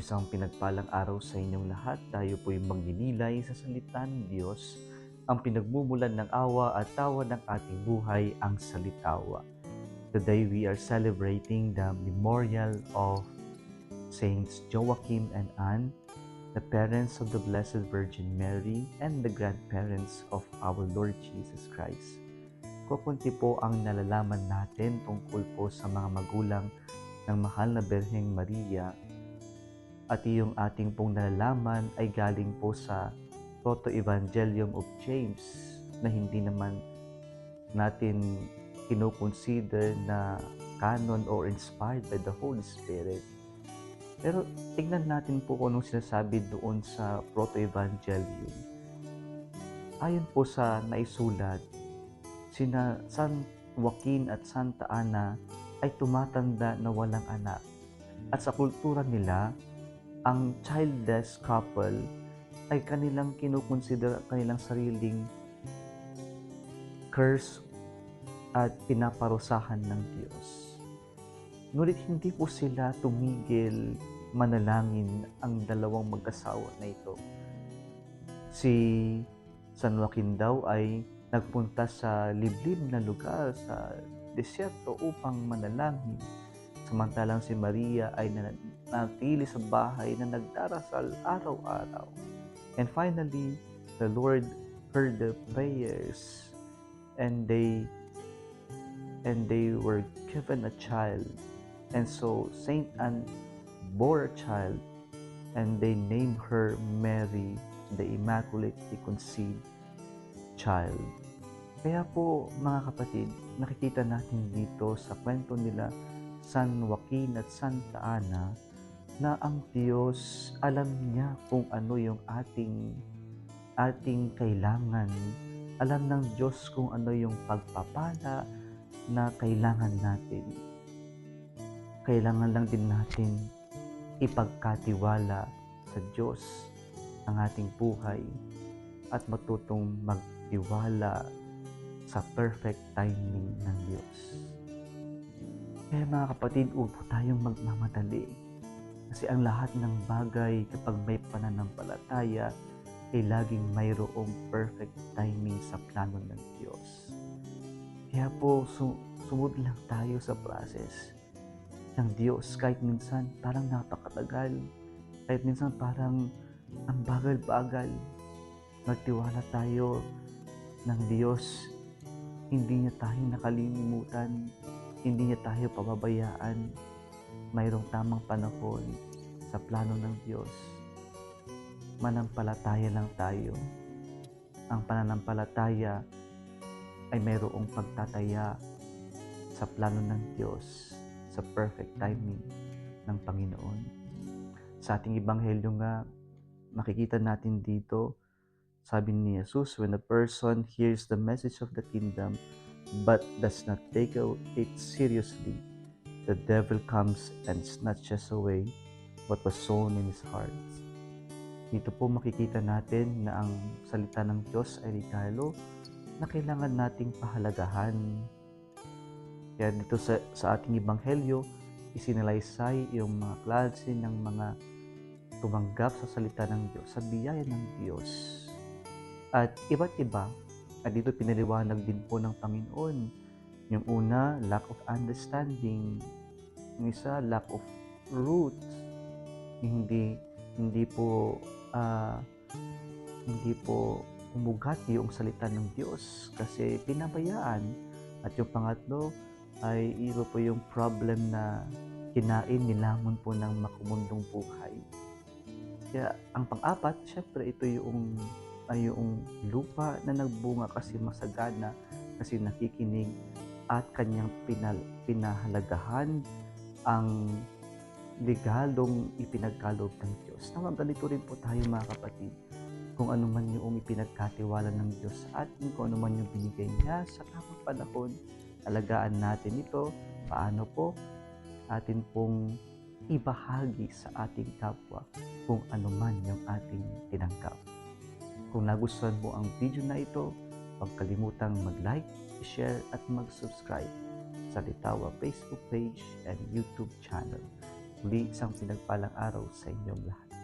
Isang pinagpalang araw sa inyong lahat. Tayo po'y magninilay sa salita ng Diyos, ang pinagmumulan ng awa at tawa ng ating buhay, ang salitawa. Today we are celebrating the memorial of Saints Joachim and Anne, the parents of the Blessed Virgin Mary, and the grandparents of our Lord Jesus Christ. Kukunti po ang nalalaman natin tungkol po sa mga magulang ng mahal na Birheng Maria. At yung ating pong nalalaman ay galing po sa Proto-Evangelium of James na hindi naman natin kinoconsider na canon or inspired by the Holy Spirit. Pero tignan natin po kung anong sinasabi doon sa Proto-Evangelium. Ayon po sa naisulat, sina San Joaquin at Santa Ana ay tumatanda na walang anak. At sa kultura nila, ang childless couple ay kanilang kinukonsider ang kanilang sariling curse at pinaparusahan ng Diyos. Ngunit hindi po sila tumigil manalangin ang dalawang mag-asawa na ito. Si San Joaquin daw ay nagpunta sa liblib na lugar sa desierto upang manalangin. Samantalang si Maria ay nanatili sa bahay na nagdarasal araw-araw. And finally, the Lord heard their prayers and they were given a child. And so Saint Anne bore a child and they named her Mary, the Immaculately Conceived Child. Kaya po mga kapatid, nakikita natin dito sa kwento nila San Joaquin at Santa Ana na ang Diyos alam niya kung ano yung ating kailangan. Alam ng Diyos kung ano yung pagpapala na kailangan natin. Kailangan lang din natin ipagkatiwala sa Diyos ang ating buhay at matutong magtiwala sa perfect timing ng Diyos. Kaya mga kapatid, huwag po tayong magmamadali. Kasi ang lahat ng bagay kapag may pananampalataya ay laging mayroong perfect timing sa plano ng Diyos. Kaya po sumunod lang tayo sa process ng Diyos. Kahit minsan parang napakatagal, kahit minsan parang ang bagal-bagal, magtiwala tayo ng Diyos. Hindi niya tayo nakalilimutan. Hindi niya tayo pababayaan. Mayroong tamang panahon sa plano ng Diyos. Manampalataya lang tayo. Ang pananampalataya ay mayroong pagtataya sa plano ng Diyos, sa perfect timing ng Panginoon. Sa ating ebanghelyo nga, makikita natin dito, sabi ni Jesus, when a person hears the message of the kingdom but does not take it seriously, the devil comes and snatches away what was sown in his heart. Dito po makikita natin na ang salita ng Diyos ay regalo na kailangan nating pahalagahan. Kaya dito sa ating ebanghelyo, isinalaysay yung mga klase ng mga tumanggap sa salita ng Diyos, sa biyaya ng Diyos. At iba't iba, at dito pinaliwanag din po ng Panginoon. Yung una, lack of understanding. Yung isa, lack of root. Hindi po umugat yung salita ng Diyos kasi pinabayaan. At yung pangatlo ay ito po yung problem na kinain, nilamon po ng makumundong buhay. Kaya ang pang-apat, syempre ito yung lupa na nagbunga kasi masagana, kasi nakikinig at kanyang pinahalagahan ang legalong ipinagkaloob ng Diyos. Ganito rin po tayo mga kapatid. Kung ano man yung ipinagkatiwala ng Diyos sa atin, kung ano man yung binigay niya sa tamang panahon, alagaan natin ito. Paano po? Atin pong ibahagi sa ating kapwa kung ano man yung ating tinanggap. Kung nagustuhan mo ang video na ito, huwag kalimutang mag-like, share at mag-subscribe sa Litawa Facebook page and YouTube channel. Muli isang pinagpalang araw sa inyong lahat.